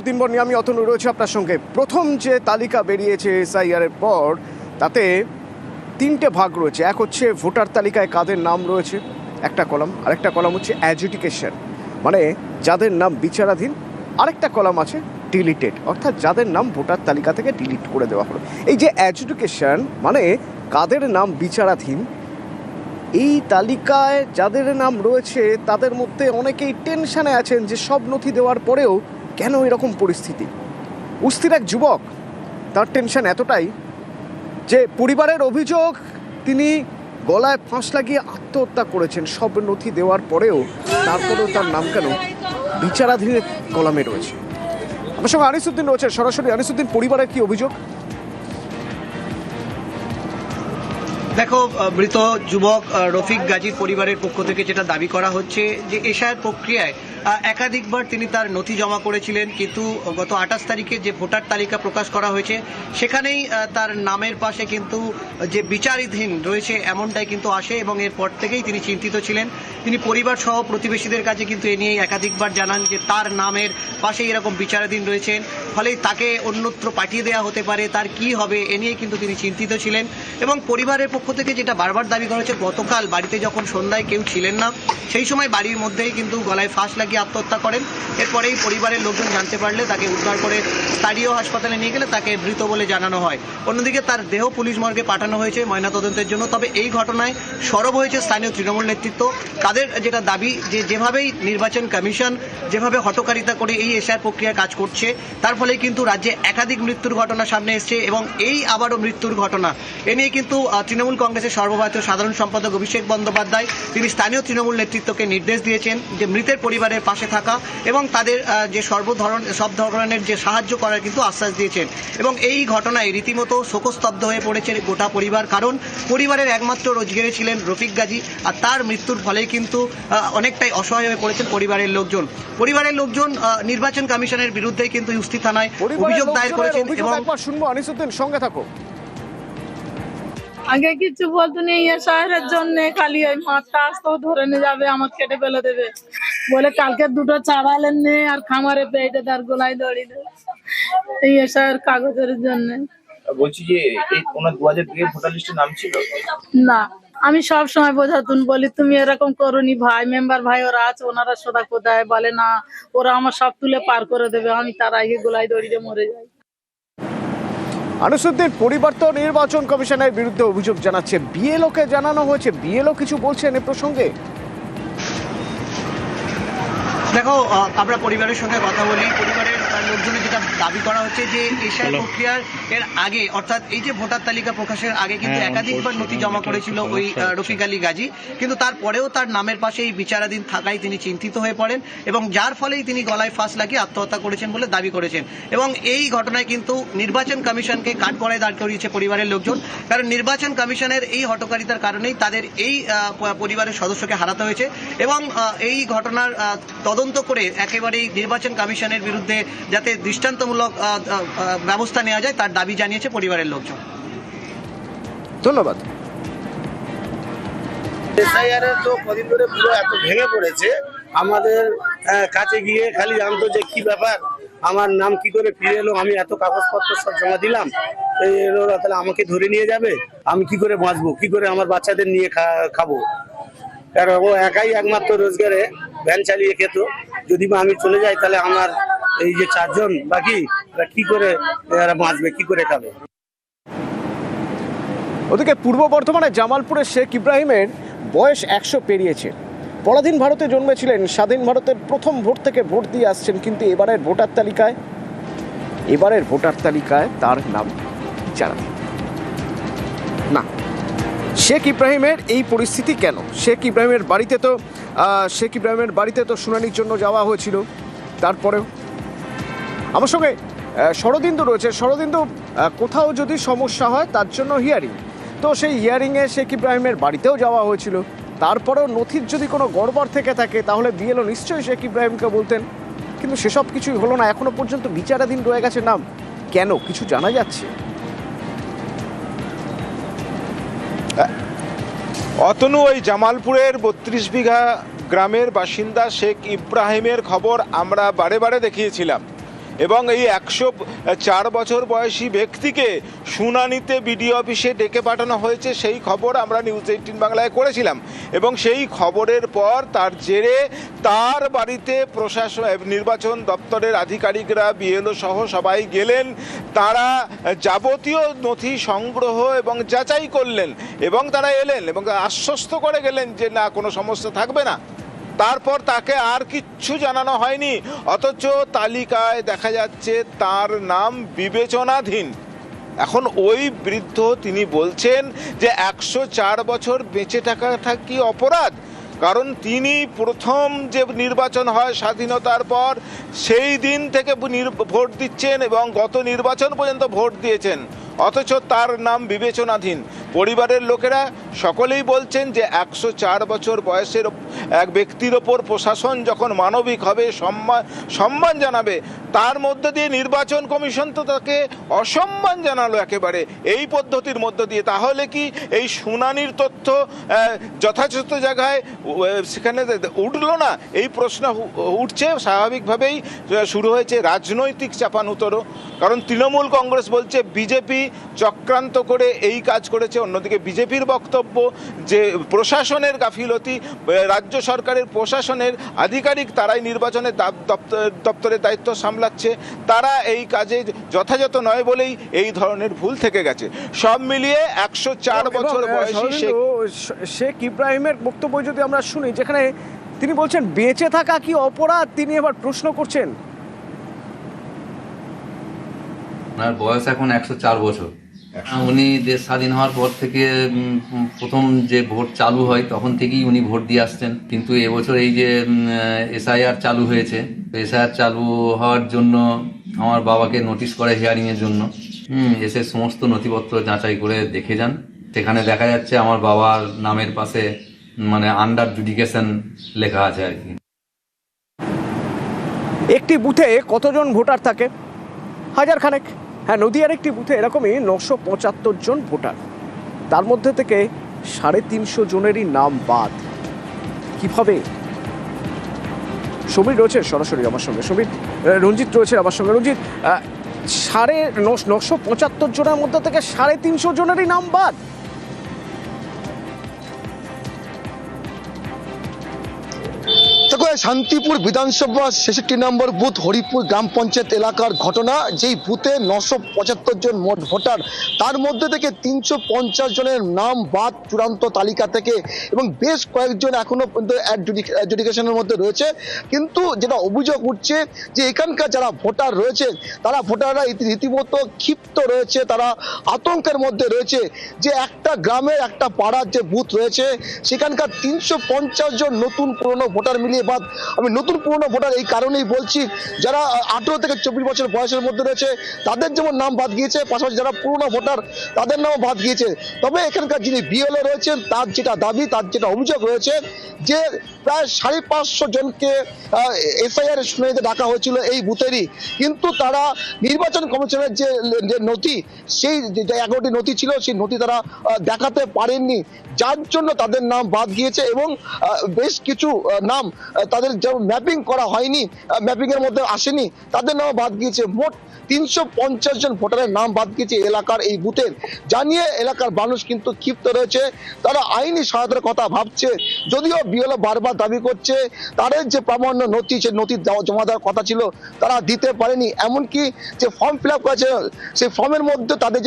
দিন নিয়ে আমি অতনু রয়েছে আপনার সঙ্গে। প্রথম যে তালিকা বেরিয়েছে এসআইআর এর পর, তাতে তিনটে ভাগ রয়েছে। এক হচ্ছে ভোটার তালিকায় কাদের নাম রয়েছে, একটা কলাম। আরেকটা কলাম হচ্ছে অ্যাডজুডিকেশন, মানে যাদের নাম বিচারাধীন। আরেকটা কলাম আছে ডিলিটেড, অর্থাৎ যাদের নাম ভোটার তালিকা থেকে ডিলিট করে দেওয়া হলো। এই যে অ্যাডজুডিকেশন মানে কাদের নাম বিচারাধীন, এই তালিকায় যাদের নাম রয়েছে তাদের মধ্যে অনেকেই টেনশানে আছেন যে সব নথি দেওয়ার পরেও কেন এরকম পরিস্থিতি। উস্তির এক যুবক, তার টেনশন এতটাই যে পরিবারের অভিযোগ তিনি গলায় ফাঁস লাগিয়ে আত্মহত্যা করেছেন সব নথি দেওয়ার পরেও। তারপরেও তার নাম কেন বিচারাধীনের কলামে রয়েছে। আমার সঙ্গে আনিসুদ্দিন রয়েছে সরাসরি। আনিসুদ্দিন, পরিবারের কি অভিযোগ? দেখো, মৃত যুবক রফিক গাজীর পরিবারের পক্ষ থেকে যেটা দাবি করা হচ্ছে যে এসআইআর প্রক্রিয়ায় একাধিকবার তিনি তার নথি জমা করেছিলেন, কিন্তু গত 28 তারিখে যে ভোটার তালিকা প্রকাশ করা হয়েছে সেখানেই তার নামের পাশে কিন্তু যে বিচারাধীন রয়েছে এমনটাই কিন্তু আসে, এবং এরপর থেকেই তিনি চিন্তিত ছিলেন। তিনি পরিবার সহ প্রতিবেশীদের কাছে কিন্তু এ নিয়ে একাধিকবার জানান যে তার নামের পাশে এরকম বিচারাধীন রয়েছেন, ফলে তাকে অন্যত্র পাঠিয়ে দেওয়া হতে পারে, তার কি হবে এ নিয়ে কিন্তু তিনি চিন্তিত ছিলেন। এবং পরিবারের পক্ষ থেকে যেটা বারবার দাবি করা হচ্ছে, গতকাল বাড়িতে যখন সন্ধ্যায় কেউ ছিলেন না সেই সময় বাড়ির মধ্যেই কিন্তু গলায় ফাঁস লাগিয়ে আত্মহত্যা করেন। এরপরেই পরিবারের লোকজন জানতে পারলে তাকে উদ্ধার করে স্থানীয় হাসপাতালে নিয়ে গেলে তাকে মৃত বলে জানানো হয়। অন্যদিকে তার দেহ পুলিশ মর্গে পাঠানো হয়েছে ময়নাতদন্তের জন্য। তবে এই ঘটনায় সরব হয়েছে স্থানীয় তৃণমূল নেতৃত্ব। তাদের যেটা দাবি যে যেভাবেই নির্বাচন কমিশন যেভাবে হঠকারিতা করে এই এসআইআর প্রক্রিয়ায় কাজ করছে, তার ফলে কিন্তু রাজ্যে একাধিক মৃত্যুর ঘটনা সামনে এসছে, এবং এই আবারও মৃত্যুর ঘটনা এ নিয়ে কিন্তু তৃণমূল কংগ্রেসের সর্বভারতীয় সাধারণ সম্পাদক অভিষেক বন্দ্যোপাধ্যায় তিনি স্থানীয় তৃণমূল নেতৃত্বকে নির্দেশ দিয়েছেন যে মৃতের পরিবারের পাশে থাকা এবং তাদের যে সব ধরনের যে সাহায্য করার কিন্তু আশ্বাস দিয়েছেন। এবং এই ঘটনায় রীতিমতো শোকস্তব্ধ হয়ে পড়েছে গোটা পরিবার, কারণ পরিবারের একমাত্র রোজগারে ছিলেন রফিক গাজী, আর তার মৃত্যুর ফলে কিন্তু অনেকটাই অসহায় হয়ে পড়েছেন পরিবারের লোকজন। নির্বাচন কমিশনের বিরুদ্ধে কিন্তু ইউসি থানায় অভিযোগ দায়ের করেছেন। এবং শুনবো আনিসুদ্দিন, সঙ্গে থাকো। আগে কিছু বলতো নেই, শহরের জন্য খালি ওই মাঠটা আসতেও ধরে নিয়ে যাবে, আমার কেটে ফেলে দেবে বলে কালকে দুটো চাড়ালেন নে আর খামারে পেটে তার গোলায় দড়িয়ে দেবে এই শহরের কাগজের জন্য। বলছি যে এই ওনার 2002 ভোটার লিস্টে নাম ছিল না, আমি সব সময় বোঝাতুন বলি তুমি এরকম করোনি ভাই, মেম্বার ভাই ওরা আছে ওনারা সোদা কোথায় বলে না, ওরা আমার সব তুলে পার করে দেবে, আমি তার আগে গোলায় দড়িয়ে মরে যাই। আনিসুদ্দিন, পরিবার তো নির্বাচন কমিশনের বিরুদ্ধে অভিযোগ জানাচ্ছে, বিএলও কে জানানো হয়েছে, বিএলও কিছু বলছেন এ প্রসঙ্গে? দেখো, আমরা পরিবারের সঙ্গে কথা বলি। পরিবারের লোকজনের যেটা দাবি করা হচ্ছে যে এসআইআর প্রক্রিয়ার এর আগে, অর্থাৎ এই যে ভোটার তালিকা প্রকাশের আগে কিন্তু একাধিকবার নথি জমা করেছিল ওই রফিক আলী গাজী, কিন্তু তারপরেও তার নামের পাশে এই বিচারাধীন থাকায় তিনি চিন্তিত হয়ে পড়েন, এবং যার ফলেই তিনি গলায় ফাঁস লাগিয়ে আত্মহত্যা করেছেন বলে দাবি করেছেন। এবং এই ঘটনায় কিন্তু নির্বাচন কমিশনকে কাঠগড়ায় দাঁড় করিয়েছে পরিবারের লোকজন, কারণ নির্বাচন কমিশনের এই হঠকারিতার কারণেই তাদের এই পরিবারের সদস্যকে হারাতে হয়েছে। এবং এই ঘটনার তদন্ত করে একেবারেই নির্বাচন কমিশনের বিরুদ্ধে যাতে দৃষ্টান্তমূলক ব্যবস্থা নেওয়া যায় তার দাবি জানিয়েছে পরিবারের লোকজন। ধন্যবাদ। এসআইআর তো কদিন ধরে পুরো এত ভেঙে পড়েছে, আমাদের কাছে গিয়ে খালি জানতো যে কি ব্যাপার, আমার নাম কি করে ফিরে এলো, আমি এত কাগজপত্র সব জমা দিলাম, তাহলে আমাকে ধরে নিয়ে যাবে, আমি কি করে বাঁচবো, কি করে আমার বাচ্চাদের নিয়ে খাবো। কারণ ও একাই একমাত্র রোজগারে ভ্যান চালিয়ে খেত, যদি আমি চলে যাই তাহলে আমার এই যে 4 জন বাকি কি করে বাঁচবে, কি করে খাবে। ওদিকে পূর্ব বর্ধমানের জামালপুরের শেখ ইব্রাহিমের বয়স 100 পেরিয়েছে। পরাধীন ভারতে জন্মেছিলেন, স্বাধীন ভারতের প্রথম ভোট থেকে ভোট দিয়ে আসছেন, কিন্তু এবারের ভোটার তালিকায় তার নাম বিচারাধীন না। শেখ ইব্রাহিমের এই পরিস্থিতি কেন? শেখ ইব্রাহিমের বাড়িতে তো শুনানির জন্য যাওয়া হয়েছিল, তারপরেও। আমার সঙ্গে শরদিন্দু রয়েছে। শরদিন্দু, কোথাও যদি সমস্যা হয় তার জন্য হিয়ারিং, তো সেই হিয়ারিংয়ে শেখ ইব্রাহিমের বাড়িতেও যাওয়া হয়েছিল, তারপরেও নথির যদি কোনো গড়বড় থেকে থাকে তাহলে বিএলও নিশ্চয়ই শেখ ইব্রাহিমকে বলতেন, কিন্তু সেসব কিছুই হলো না। এখনো পর্যন্ত বিচারাধীন রয়ে গেছে নাম। কেন, কিছু জানা যাচ্ছে? অতনু, ওই জামালপুরের 32 বিঘা গ্রামের বাসিন্দা শেখ ইব্রাহিমের খবর আমরা বারে বারে দেখিয়েছিলাম। এবং এই 104 বছর বয়সী ব্যক্তিকে শুনানিতে বিডিও অফিসে ডেকে পাঠানো হয়েছে, সেই খবর আমরা নিউজ 18 বাংলায় করেছিলাম। এবং সেই খবরের পর তার জেরে তার বাড়িতে প্রশাসন, নির্বাচন দপ্তরের আধিকারিকরা, বিএলও সহ সবাই গেলেন। তারা যাবতীয় নথি সংগ্রহ এবং যাচাই করলেন এবং তারা এলেন এবং আশ্বস্ত করে গেলেন যে না, কোনো সমস্যা থাকবে না। তারপর তাকে আর কিচ্ছু জানানো হয়নি, অথচ তালিকায় দেখা যাচ্ছে তার নাম বিবেচনাধীন। এখন ওই বৃদ্ধ তিনি বলছেন যে 104 বছর বেঁচে থাকাটা কি অপরাধ? কারণ তিনি প্রথম যে নির্বাচন হয় স্বাধীনতার পর, সেই দিন থেকে ভোট দিচ্ছেন এবং গত নির্বাচন পর্যন্ত ভোট দিয়েছেন, অথচ তার নাম বিবেচনাধীন। পরিবারের লোকেরা সকলেই বলছেন যে 104 বছর বয়সের এক ব্যক্তির ওপর প্রশাসন যখন মানবিক হবে, সম্মান জানাবে, তার মধ্য দিয়ে নির্বাচন কমিশন তো তাকে অসম্মান জানালো একেবারে এই পদ্ধতির মধ্য দিয়ে। তাহলে কি এই শুনানির তথ্য যথাযথ জায়গায় সেখানে উঠলো না? এই প্রশ্ন উঠছে। স্বাভাবিকভাবেই শুরু হয়েছে রাজনৈতিক চাপানুতরও। কারণ তৃণমূল কংগ্রেস বলছে বিজেপি চক্রান্ত করে এই কাজ করেছে, অন্যদিকে বিজেপির বক্তব্য যে প্রশাসনের গাফিলতি, রাজ্য সরকারের প্রশাসনের আধিকারিক তারাই নির্বাচনের দপ্তরের দায়িত্ব সামলাচ্ছে, তারা এই কাজে যথাযথ নয় বলেই এই ধরনের ভুল থেকে গেছে। সব মিলিয়ে 104 বছর বয়সী শেখ ইব্রাহিমের বক্তব্য যদি আমরা শুনি, যেখানে তিনি বলছেন বেঁচে থাকা কি অপরাধ, তিনি এবার প্রশ্ন করছেন। ওনার বয়স এখন 104 বছর। উনি দেশ স্বাধীন হওয়ার পর থেকে প্রথম যে ভোট চালু হয় তখন থেকেই উনি ভোট দিয়ে আসছেন। কিন্তু এবছর এই যে এসআইআর চালু হয়েছে, এসআইআর চালু হওয়ার জন্য আমার বাবাকে নোটিশ করে হিয়ারিংয়ের জন্য। এসে সমস্ত নথিপত্র যাচাই করে দেখে যান। সেখানে দেখা যাচ্ছে আমার বাবার নামের পাশে মানে আন্ডার জুডিকেশন লেখা আছে আর কি। একটি বুথে কতজন ভোটার থাকে? 1000 খানেক। হ্যাঁ, নদিয়ার একটি বুথে এরকমই 975 জন ভোটার, তার মধ্যে থেকে 350 জনেরই নাম বাদ। কিভাবে? সমীর রয়েছে সরাসরি আমার সঙ্গে, সমীর। রঞ্জিত রয়েছে আমার সঙ্গে। রঞ্জিত, 975 জনের মধ্যে থেকে 350 জনেরই নাম বাদ। দেখো, শান্তিপুর বিধানসভা 66 নম্বর বুথ হরিপুর গ্রাম পঞ্চায়েত এলাকার ঘটনা। যেই বুথে 975 জন মোট ভোটার, তার মধ্যে থেকে 350 জনের নাম বাদ চূড়ান্ত তালিকা থেকে, এবং বেশ কয়েকজন এখনো পর্যন্ত অ্যাডজুডিকেশনের মধ্যে রয়েছে। কিন্তু যেটা অভিযোগ উঠছে যে এখানকার যারা ভোটার রয়েছে, তারা ভোটাররা রীতিমতো ক্ষিপ্ত রয়েছে, তারা আতঙ্কের মধ্যে রয়েছে যে একটা গ্রামের, একটা পাড়ার যে বুথ রয়েছে, সেখানকার 350 জন নতুন পুরনো ভোটার মিলিয়ে বাদ। আমি নতুন পুরনো ভোটার এই কারণেই বলছি, যারা 18 থেকে 24 বছর বয়সের মধ্যে রয়েছে তাদের যেমন নাম বাদ গিয়েছে, পাশাপাশি যারা পুরনো ভোটার তাদের নামও বাদ গিয়েছে। তবে এখানকার যিনি বিএলও রয়েছেন, তার যেটা দাবি, তার যেটা অভিযোগ রয়েছে যে প্রায় 550 জনকে এসআইআর শুনানিতে ডাকা হয়েছিল এই বুথেরই, কিন্তু তারা নির্বাচন কমিশনের যে নথি, সেই যে 11টি নথি ছিল, সেই নথি তারা দেখাতে পারেননি, যার জন্য তাদের নাম বাদ গিয়েছে। এবং বেশ কিছু নাম তাদের যেমন ম্যাপিং করা হয়নি, ম্যাপিং এর মধ্যে আসেনি, তাদের নাম বাদ গিয়েছে। মোট 350 জন ভোটারের নাম বাদ গিয়েছে এলাকার এই বুথের। জানিয়ে এলাকার মানুষ কিন্তু ক্ষিপ্ত রয়েছে, তারা আইনি সহায়তার কথা ভাবছে। যদিও বিএলও বারবার দাবি করছে তাদের যে প্রামাণ্য নথি, সেই নথি জমা দেওয়ার কথা ছিল তারা দিতে পারেনি। এমনকি যে ফর্ম ফিল আপ করেছে, সেই ফর্মের মধ্যে তাদের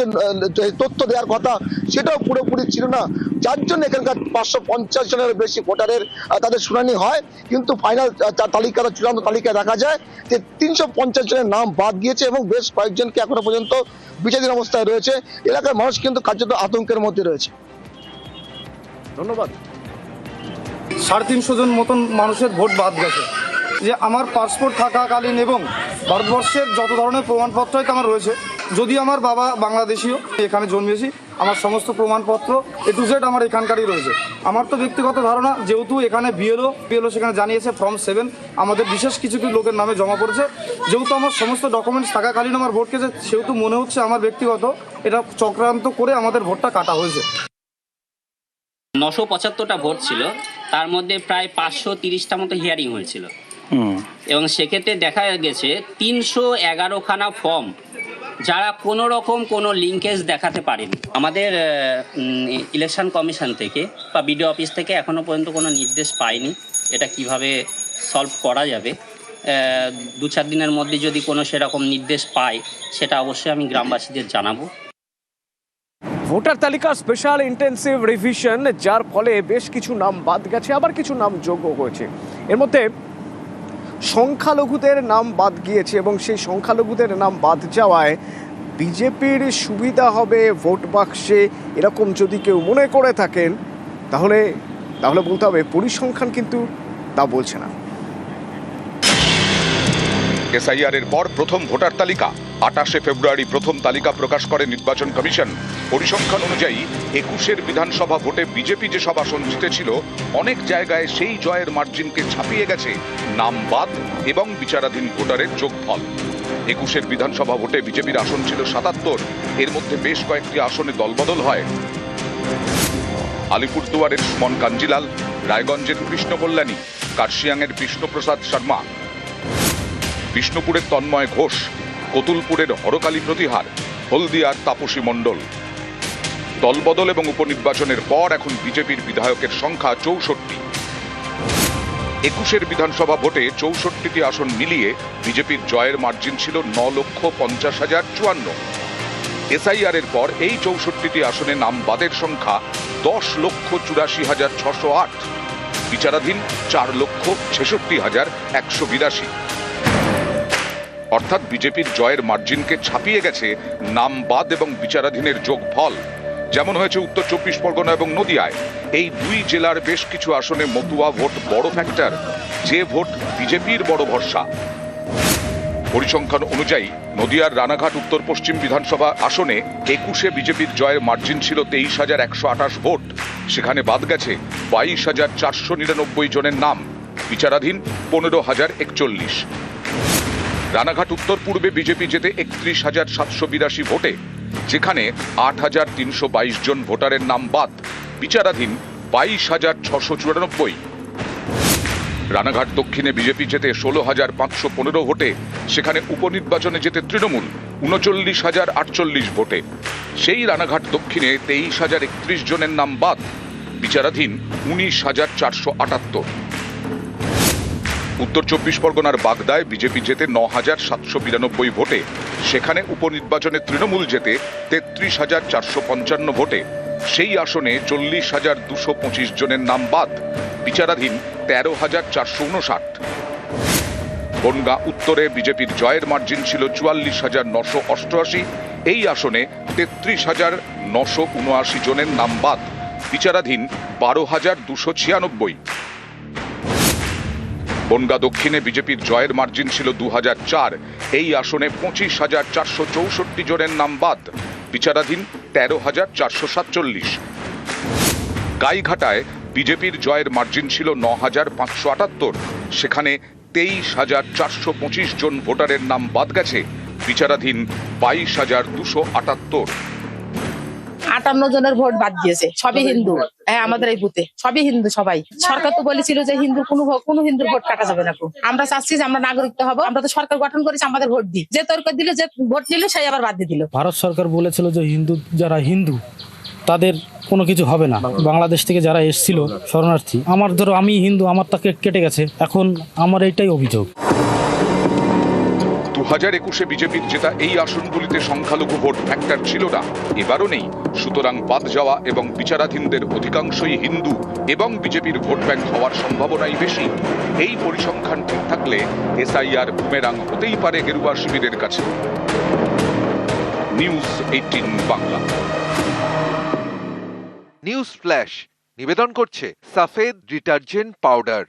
যে তথ্য দেওয়ার কথা সেটাও পুরোপুরি ছিল না, যার জন্য এখানকার 550 জনের বেশি ভোটারের তাদের শুনানি হয়। কিন্তু ফাইনাল তালিকাটা, চূড়ান্ত তালিকায় দেখা যায় যে 350 জনের নাম বাদ গিয়েছে এবং বেশ কয়েকজনকে এখনো পর্যন্ত বিচারাধীন অবস্থায় রয়েছে। এলাকার মানুষ কিন্তু কার্যত আতঙ্কের মধ্যে রয়েছে। ধন্যবাদ। 350 জন মতন মানুষের ভোট বাদ গেছে। যে আমার পাসপোর্ট থাকাকালীন এবং ভারতবর্ষের যত ধরনের প্রমাণপত্রই তো আমার রয়েছে, যদি আমার বাবা বাংলাদেশীয়, এখানে জন্মেছি, আমার সমস্ত প্রমাণপত্র A to Z আমার এখানকারই রয়েছে। আমার তো ব্যক্তিগত ধারণা, যেহেতু এখানে বিএলও সেখানে জানিয়েছে ফর্ম 7 আমাদের বিশেষ কিছু লোকের নামে জমা পড়েছে, যেহেতু আমার সমস্ত ডকুমেন্টস থাকাকালীন আমার ভোট কেছে, সেহেতু মনে হচ্ছে আমার ব্যক্তিগত এটা চক্রান্ত করে আমাদের ভোটটা কাটা হয়েছে। 975টা ভোট ছিল, তার মধ্যে প্রায় 530টা মতো হিয়ারিং হয়েছিল। এবং সেক্ষেত্রে দেখা গেছে 311খানা ফর্ম যারা কোনো রকম কোনো লিঙ্কেজ দেখাতে পারেনি। আমাদের ইলেকশন কমিশন থেকে বা বিডিও অফিস থেকে এখনও পর্যন্ত কোনো নির্দেশ পাইনি এটা কিভাবে সলভ করা যাবে। 2-4 দিনের মধ্যে যদি কোনো সেরকম নির্দেশ পাই সেটা অবশ্যই আমি গ্রামবাসীদের জানাবো। ভোটার তালিকার স্পেশাল ইন্টেন্সিভ রিভিশন, যার ফলে বেশ কিছু নাম বাদ গেছে, আবার কিছু নাম যোগ্য হয়েছে। এর মধ্যে সংখ্যালঘুদের নাম বাদ গিয়েছে এবং সেই সংখ্যালঘুদের নাম বাদ যাওয়ায় বিজেপির সুবিধা হবে ভোট বাক্সে, এরকম যদি কেউ মনে করে থাকেন তাহলে বলতে হবে পরিসংখ্যান কিন্তু তা বলছে না। এসআইআর এর পর প্রথম ভোটার তালিকা 28 ফেব্রুয়ারি প্রথম তালিকা প্রকাশ করে নির্বাচন কমিশন। পরিসংখ্যান অনুযায়ী 21 বিধানসভা ভোটে বিজেপি যে সব আসন জিতেছিল অনেক জায়গায় সেই জয়ের মার্জিনকে ছাপিয়ে গেছে নাম বাদ এবং বিচারাধীন ভোটারের যোগফল। 21 বিধানসভা ভোটে বিজেপির আসন ছিল 77, এর মধ্যে বেশ কয়েকটি আসনে দলবদল হয়। আলিপুরদুয়ারের সুমন কাঞ্জিলাল, রায়গঞ্জের কৃষ্ণ কল্যাণী, কার্শিয়াংয়ের বিষ্ণুপ্রসাদ শর্মা, বিষ্ণুপুরের তন্ময় ঘোষ, কতুলপুরের হরকালী প্রতিহার, হলদিয়ার তাপসী মণ্ডল। দলবদল এবং উপনির্বাচনের পর এখন বিজেপির বিধায়কের সংখ্যা 64। 21 বিধানসভা ভোটে 64টি আসন মিলিয়ে বিজেপির জয়ের মার্জিন ছিল 9,50,054। এসআইআর এর পর এই 64টি আসনে নাম বাদের সংখ্যা 10,84,608, বিচারাধীন 4,66,182। অর্থাৎ বিজেপির জয়ের মার্জিনকে ছাপিয়ে গেছে নাম বাদ এবং বিচারাধীনের যোগফল। যেমন হয়েছে উত্তর 24 পরগনা এবং নদিয়ায়। এই দুই জেলার বেশ কিছু আসনে মতুয়া ভোট বড় ফ্যাক্টর, যে ভোট বিজেপির বড় ভরসা। পরিসংখ্যান অনুযায়ী নদিয়ার রানাঘাট উত্তর পশ্চিম বিধানসভা আসনে 21 বিজেপির জয়ের মার্জিন ছিল 23,128 ভোট। সেখানে বাদ গেছে 22,499 জনের নাম, বিচারাধীন 15,041। রানাঘাট উত্তর পূর্বে বিজেপি জেতে 31,782 ভোটে, যেখানে 8,322 জন ভোটারের নাম বাদ, বিচারাধীন 22,694। রানাঘাট দক্ষিণে বিজেপি জেতে 16,515 ভোটে, সেখানে উপনির্বাচনে জেতে তৃণমূল 39,048 ভোটে। সেই রানাঘাট দক্ষিণে 23,031 জনের নাম বাদ, বিচারাধীন 19,478। উত্তর 24 পরগনার বাগদায় বিজেপি জেতে 9,792 ভোটে, সেখানে উপনির্বাচনে তৃণমূল জেতে 33,455 ভোটে। সেই আসনে 40,225 জনের নাম বাদ, বিচারাধীন 13,459। বনগাঁ উত্তরে বিজেপির জয়ের মার্জিন ছিল 44,988। এই আসনে 33,979 জনের নাম বাদ, বিচারাধীন 12,296। বনগাঁ দক্ষিণে বিজেপির জয়ের মার্জিন ছিল 2004। এই আসনে 25,464 জনের নাম বাদ, বিচারাধীন 13,447। গাইঘাটায় বিজেপির জয়ের মার্জিন ছিল 9,578। সেখানে 23,425 জন ভোটারের নাম বাদ গেছে, বিচারাধীন 22,278। 58 জনের ভোট বাদ দিয়েছে, সবই হিন্দু। হ্যাঁ, আমাদের এই বুথে সবই হিন্দু। সবাই সরকার তো বলেছিল যে হিন্দু কোনো হিন্দুর ভোট কাটা যাবে না। আমরা চাচ্ছি যে আমরা নাগরিকত্ব হবো, আমরা তো সরকার গঠন করেছি, আমাদের ভোট দিই। যে তর্ক দিল, যে ভোট নিল, সেই আবার বাদ দিয়ে দিল। ভারত সরকার বলেছিল যে যারা হিন্দু তাদের কোনো কিছু হবে না। বাংলাদেশ থেকে যারা এসেছিল শরণার্থী, আমি হিন্দু, আমার তাকে কেটে গেছে। এখন আমার এইটাই অভিযোগ। 2021 বিজেপির জেতা এই আসনগুলিতে সংখ্যালঘু ভোট ফ্যাক্টর ছিল না, এবারও নেই। সুতরাং বাদ যাওয়া এবং বিচারাধীনদের অধিকাংশই হিন্দু এবং বিজেপির ভোট ব্যাংক হওয়ার সম্ভাবনাই বেশি। এই পরিসংখ্যান ঠিক থাকলে এসআইআর বুমেরাং হতেই পারে গেরুয়া শিবিরের কাছে। নিউজ 18 বাংলা। নিউজ ফ্ল্যাশ নিবেদন করছে সাফেদ ডিটারজেন্ট পাউডার।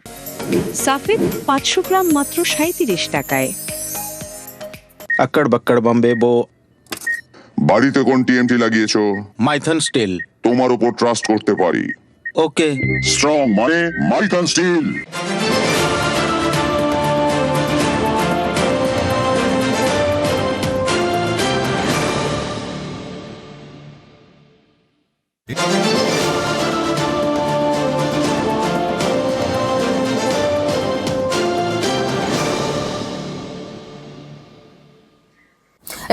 সাফেদ 500 গ্রাম মাত্র 37 টাকায়। अक्कड़ बक्कड़ बम्बे बो। বাড়িতে কোন টিএমটি লাগিয়েছো? মাইথন স্টিল। তোমার উপর ট্রাস্ট করতে পারি। ওকে। স্ট্রং মানে মাইথন স্টিল।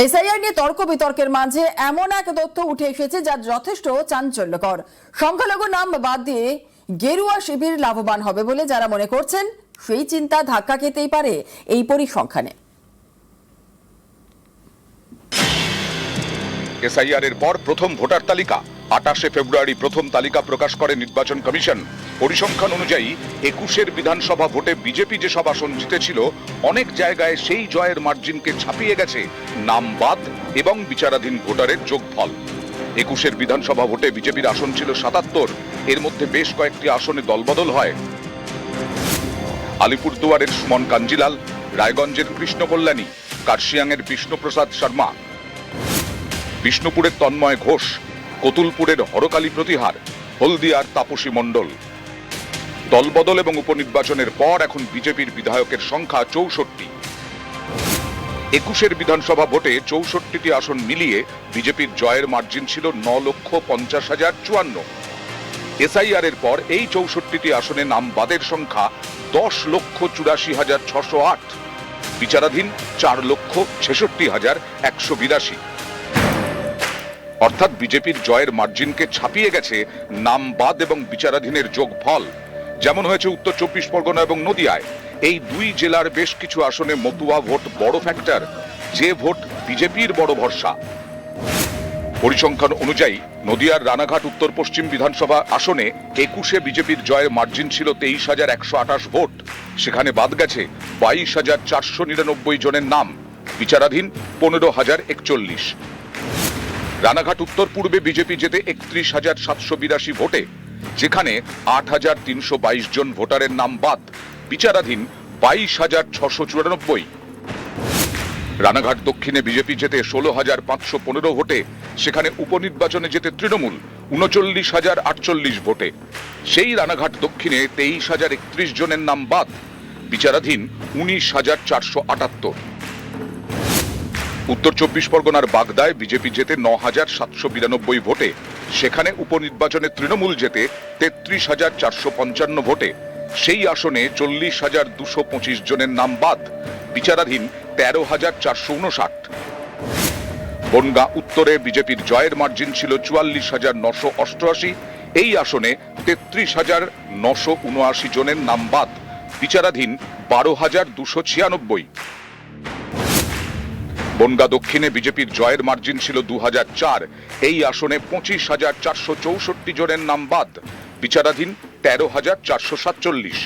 এসআইআর নিয়ে তর্ক বিতর্কের মাঝে এমন এক তথ্য উঠে এসেছে যা যথেষ্ট চাঞ্চল্যকর। সংখ্যালঘু নাম বাদ দিয়ে গেরুয়া শিবির লাভবান হবে বলে যারা মনে করছেন, সেই চিন্তা ধাক্কা খেতেই পারে এই পরিসংখ্যানে। এসআইআর এর পর প্রথম ভোটার তালিকা 28 ফেব্রুয়ারি প্রথম তালিকা প্রকাশ করে নির্বাচন কমিশন। পরিসংখ্যান অনুযায়ী 21-এর বিধানসভা ভোটে বিজেপি যেসব আসন জিতেছিল, অনেক জায়গায় সেই জয়ের মার্জিনকে ছাপিয়ে গেছে নাম বাদ এবং বিচারাধীন ভোটারের যোগফল। 21-এর বিধানসভা ভোটে বিজেপির আসন ছিল 77, এর মধ্যে বেশ কয়েকটি আসনে দলবদল হয়। আলিপুরদুয়ারের সুমন কাঞ্জিলাল, রায়গঞ্জের কৃষ্ণ কল্যাণী, কার্শিয়াংয়ের বিষ্ণুপ্রসাদ শর্মা, বিষ্ণুপুরের তন্ময় ঘোষ, কতুলপুরের হরকালী প্রতিহার, হলদিয়ার তাপসী মণ্ডল। দলবদল এবং উপনির্বাচনের পর এখন বিজেপির বিধায়কের সংখ্যা 64। 21-এর বিধানসভা ভোটে 64টি আসন মিলিয়ে বিজেপির জয়ের মার্জিন ছিল 9,50,054। এসআইআর এর পর এই 64টি আসনে নাম বাদের সংখ্যা 10,84,608, বিচারাধীন 4,66,182। অর্থাৎ বিজেপির জয়ের মার্জিনকে ছাপিয়ে গেছে নাম বাদ এবং বিচারাধীনের যোগফল। যেমন হয়েছে উত্তর 24 পরগনা এবং নদিয়ায়। এই দুই জেলার বেশ কিছু আসনে মতুয়া ভোট বড় ফ্যাক্টর, যে ভোট বিজেপির বড় ভরসা। পরিসংখ্যান অনুযায়ী নদিয়ার রানাঘাট উত্তর পশ্চিম বিধানসভা আসনে 21-এ বিজেপির জয়ের মার্জিন ছিল 23,128 ভোট। সেখানে বাদ গেছে 22,499 জনের নাম, বিচারাধীন 15,041। রানাঘাট উত্তর পূর্বে বিজেপি জেতে 31,782 ভোটে, যেখানে 8,322 জন ভোটারের নাম বাদ, বিচারাধীন 22,694। রানাঘাট দক্ষিণে বিজেপি জেতে 16,515 ভোটে, সেখানে উপনির্বাচনে জেতে তৃণমূল 39,048 ভোটে। সেই রানাঘাট দক্ষিণে 23,031 জনের নাম বাদ, বিচারাধীন 19,478। উত্তর 24 পরগনার বাগদায় বিজেপি জেতে 9,792 ভোটে, সেখানে উপনির্বাচনে তৃণমূল জেতে 33,455 ভোটে। সেই আসনে 40,225 জনের নাম বাদ, বিচারাধীন 13,459। বনগাঁ উত্তরে বিজেপির জয়ের মার্জিন ছিল 44,988, এই আসনে 33,979 জনের নাম বাদ, বিচারাধীন 12,296। বনগাঁ দক্ষিণে বিজেপির জয়ের মার্জিন ছিল 2004, এই আসনে 25,464 জনের নাম বাদ, বিচারাধীন 13,447।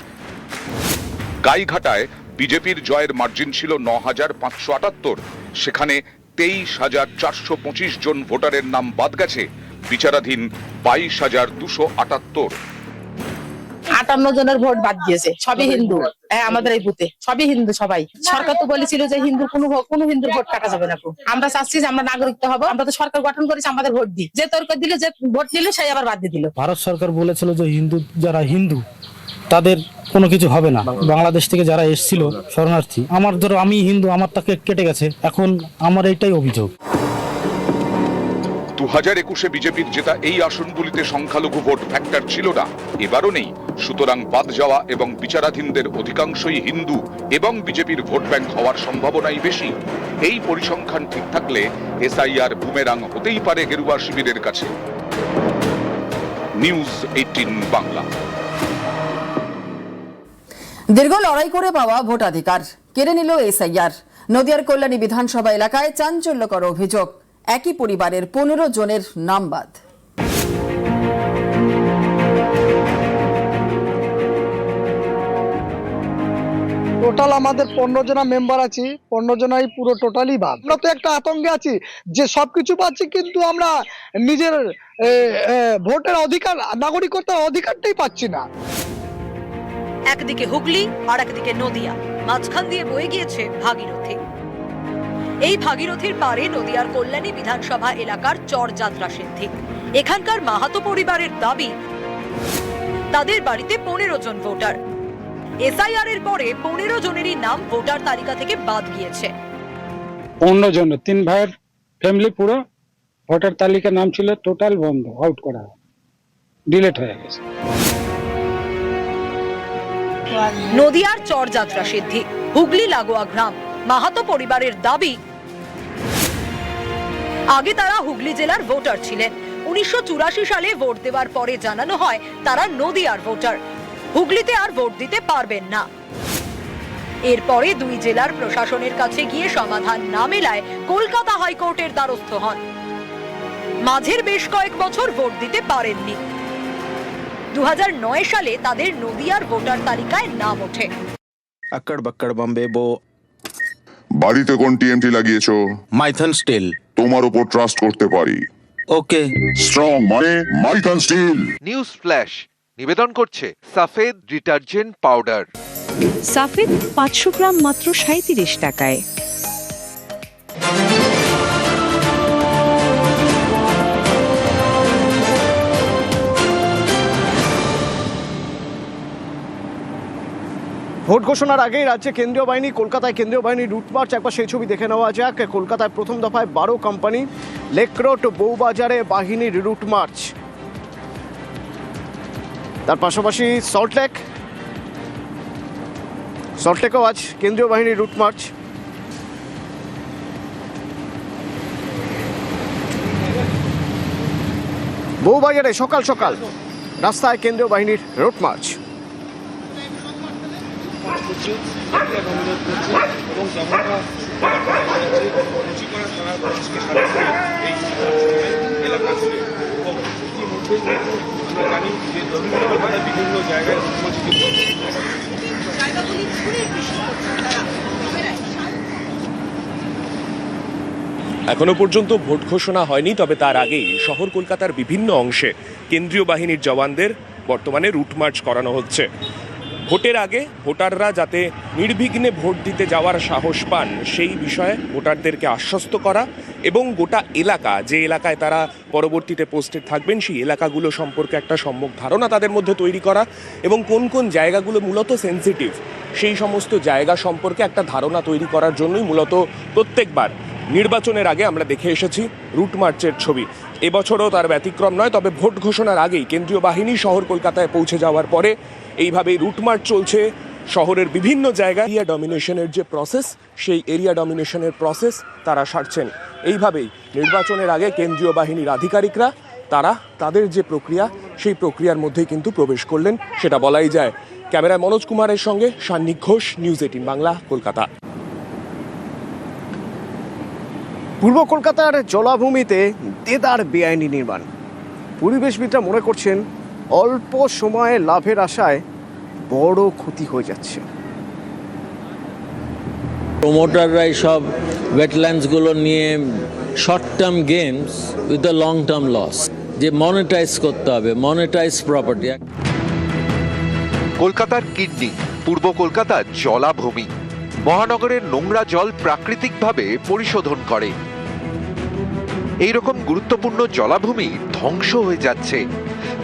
গাইঘাটায় বিজেপির জয়ের মার্জিন ছিল 9,578, সেখানে 23,425 জন ভোটারের নাম বাদ গেছে, বিচারাধীন 22,278। 58 জনের ভোট বাদ দিয়েছে, সবই হিন্দু। আমাদের এই বুথে সবই হিন্দু সবাই। সরকার তো বলেছিল যে হিন্দু কোনো হিন্দুর ভোট কাটা যাবে না। আমরা চাচ্ছি যে আমরা নাগরিকত্ব হবো, আমরা তো সরকার গঠন করেছি, আমাদের ভোট দিই। যে তর্ক দিলে, যে ভোট দিলে সেই আবার বাদ দিয়ে দিল। ভারত সরকার বলেছিল যে যারা হিন্দু তাদের কোনো কিছু হবে না। বাংলাদেশ থেকে যারা এসেছিল শরণার্থী, আমি হিন্দু, আমার তাকে কেটে গেছে। এখন আমার এইটাই অভিযোগ। 2021-এ বিজেপির জেতা এই আসনগুলিতে সংখ্যালঘু ভোট ফ্যাক্টর ছিল না, এবারও নেই। সুতরাং বাদ যাওয়া এবং বিচারাধীনদের অধিকাংশই হিন্দু এবং বিজেপির ভোট ব্যাংক হওয়ার সম্ভাবনাই বেশি। এই পরিসংখ্যান ঠিক থাকলে এসআইআর বুমেরাং হতেই পারে গেরুয়া শিবিরের কাছে। নিউজ 18 বাংলা। দীর্ঘ লড়াই করে পাওয়া ভোটাধিকার কেড়ে নিল এসআইআর। নদিয়ার কল্যাণী বিধানসভা এলাকায় চাঞ্চল্যকর অভিযোগ, একই পরিবারের 15 জনের নাম বাদ। টোটাল আমাদের 15 জনা মেম্বার আছি, 15 জনাই পুরো টোটালি বাদ। আমরা তো একটা আতঙ্কে আছি যে সবকিছু পাচ্ছি, কিন্তু আমরা নিজের ভোটের অধিকার, নাগরিকত্বের অধিকারটাই পাচ্ছি না। একদিকে হুগলি আর একদিকে নদিয়া, মাঝখান দিয়ে বয়ে গিয়েছে ভাগীরথী। এই ভাগীরথীর পারে নদিয়ার কল্যাণী বিধানসভা এলাকার চরযাত্রা সিদ্ধি। এখানকার মাহাতো পরিবারের দাবি, তাদের বাড়িতে 15 জন ভোটার। এসআইআর এর পরে 15 জনেরই নাম ভোটার তালিকা থেকে বাদ গিয়েছে। 15 জন, 3 ভাইয়ের ফ্যামিলি পুরো ভোটার তালিকার নাম ছিল টোটাল বন্ধ, আউট করা, ডিলিট হয়ে গেছে। নদিয়ার চরযাত্রা সিদ্ধি, হুগলি লাগোয়া গ্রাম। মাহাতো পরিবারের দাবি, আগে তারা হুগলি জেলার ভোটার ছিলেন। 1984 সালে ভোট দেওয়ার পরে জানানো হয় তারা নদিয়ার ভোটার, হুগলিতে আর ভোট দিতে পারবেন না। এরপরে দুই জেলার প্রশাসনের কাছে গিয়ে সমাধান না মেলায় কলকাতা হাইকোর্টের দ্বারস্থ হন। মাঝের বেশ কয়েক বছর ভোট দিতে পারেননি। 2009 সালে তাদের নদিয়ার ভোটার তালিকায় নাম ওঠে। अक्कड़ बक्कड़ बम्बे बो বাড়িতে কোন টিএমটি লাগিয়েছো? মাইথন স্টিল। তোমার উপর ট্রাস্ট করতে পারি। ওকে। স্ট্রং মানে মাইথন স্টিল। নিউজ ফ্ল্যাশ নিবেদন করছে সাফেদ ডিটারজেন্ট পাউডার। সাফেদ 500 গ্রাম মাত্র 37 টাকায়। ভোট ঘোষণার আগেই রাজ্যে কেন্দ্রীয় বাহিনী, কলকাতায় কেন্দ্রীয় বাহিনীর রুট মার্চ, একবার সেই ছবি দেখে নেওয়া যাক। কলকাতায় প্রথম দফায় 12 কোম্পানি, লেক রোড বউবাজারে বাহিনীর রুট মার্চ। তার পাশাপাশি সল্টলেকেও আজ কেন্দ্রীয় বাহিনীর রুট মার্চ। বউবাজারে সকাল সকাল রাস্তায় কেন্দ্রীয় বাহিনীর রুট মার্চ। এখনো পর্যন্ত ভোট ঘোষণা হয়নি, তবে তার আগেই শহর কলকাতার বিভিন্ন অংশে কেন্দ্রীয় বাহিনীর জওয়ানদের বর্তমানে রুট মার্চ করানো হচ্ছে। ভোটের আগে ভোটাররা যাতে নির্বিঘ্নে ভোট দিতে যাওয়ার সাহস পান সেই বিষয়ে ভোটারদেরকে আশ্বস্ত করা এবং গোটা এলাকা, যে এলাকায় তারা পরবর্তীতে পোস্টেড থাকবেন সেই এলাকাগুলো সম্পর্কে একটা সম্যক ধারণা তাদের মধ্যে তৈরি করা এবং কোন কোন জায়গাগুলো মূলত সেন্সিটিভ সেই সমস্ত জায়গা সম্পর্কে একটা ধারণা তৈরি করার জন্যই মূলত প্রত্যেকবার নির্বাচনের আগে আমরা দেখে এসেছি রুট মার্চের ছবি। এবছরও তার ব্যতিক্রম নয়, তবে ভোট ঘোষণার আগেই কেন্দ্রীয় বাহিনী শহর কলকাতায় পৌঁছে যাওয়ার পরে এইভাবেই রুট মার্চ চলছে শহরের বিভিন্ন জায়গায়। এরিয়া ডমিনেশনের যে প্রসেস, সেই এরিয়া ডমিনেশনের প্রসেস তারা সারছেন। এইভাবেই নির্বাচনের আগে কেন্দ্রীয় বাহিনীর আধিকারিকরা তারা তাদের যে প্রক্রিয়া, সেই প্রক্রিয়ার মধ্যেই কিন্তু প্রবেশ করলেন, সেটা বলাই যায়। ক্যামেরায় মনোজ কুমারের সঙ্গে সান্নিক ঘোষ, নিউজ 18 বাংলা, কলকাতা। পূর্ব কলকাতার জলাভূমিতে দেদার বেআইনি নির্মাণ। পরিবেশবিদরা মনে করছেন অল্প সময়ে লাভের আশায় বড় ক্ষতি হয়ে যাচ্ছে। প্রমোটাররাই সব ওয়েটল্যান্ডসগুলো নিয়ে short term games with the long term loss, যে মনিটাইজ করতে হবে, মনিটাইজ প্রপার্টি। কলকাতার কিডনি, পূর্ব কলকাতার জলাভূমি। মহানগরের নোংরা জল প্রাকৃতিকভাবে পরিশোধন করে। এইরকম গুরুত্বপূর্ণ জলাভূমি ধ্বংস হয়ে যাচ্ছে।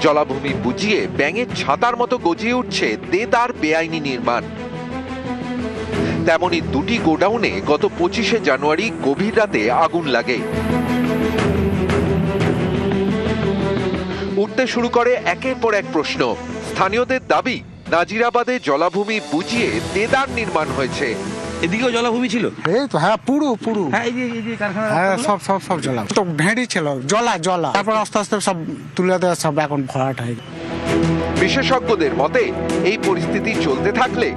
জলাভূমি বুঝিয়ে ব্যাঙের ছাতার মতো গজিয়ে উঠছে দেদার বেআইনি নির্মাণ। তেমনি দুটি গোডাউনে গত 25শে জানুয়ারি গভীর রাতে আগুন লাগে। উঠতে শুরু করে একের পর এক প্রশ্ন। স্থানীয়দের দাবি, নাজিরাবাদে জলাভূমি বুঝিয়ে দেদার নির্মাণ হয়েছে। এদিকেও জলাভূমি ছিল? এই তো, হ্যাঁ, পুরো হ্যাঁ, এই যে কারখানা, হ্যাঁ, সব জলা তো ভেড়ি ছিল, জলা তারপর আস্তে আস্তে সব তুলে দেওয়া, সব এখন ভরাট হয়ে। বিশেষজ্ঞদের মতে এই পরিস্থিতি চলতে থাকলে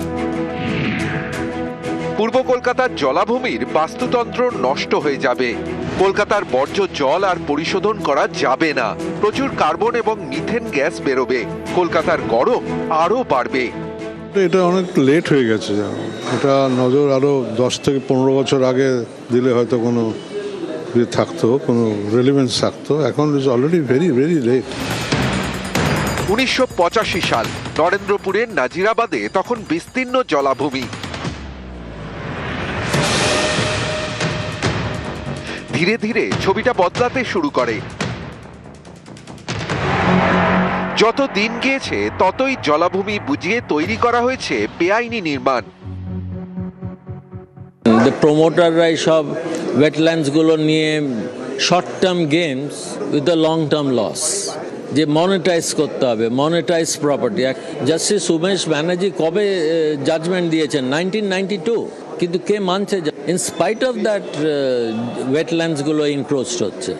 পূর্ব কলকাতার জলাভূমির বাস্তুতন্ত্র নষ্ট হয়ে যাবে। কলকাতার বর্জ্য জল আর পরিশোধন করা যাবে না। প্রচুর কার্বন এবং মিথেন গ্যাস বেরোবে। কলকাতার গরম আরো বাড়বে। এটা অনেক লেট হয়ে গেছে। এটা নজর আরো 10 থেকে 15 বছর আগে দিলে হয়তো কোনো থাকতো, কোনো রেলিভেন্স থাকতো। এখন is already very very late. 1985 সাল নরেন্দ্রপুরের নাজিরাবাদে তখন বিস্তীর্ণ জলাভূমি। ধীরে ধীরে ছবিটা বদলাতে শুরু করে। যত দিন গিয়েছে ততই জলাভূমি বুঝিয়ে তৈরি করা হয়েছে বেআইনি নির্মাণ। প্রমোটাররাই সব ওয়েটল্যান্ডসগুলো নিয়ে short term games with the long term loss, যে মনিটাইজ করতে হবে, monetize property. Justice Umesh Banerjee কবে জাজমেন্ট দিয়েছেন? 1992। কিন্তু কে মানছে? ইন স্পাইট অফ দ্যাট ওয়েটল্যান্ডসগুলো ইনক্রোচড হচ্ছে।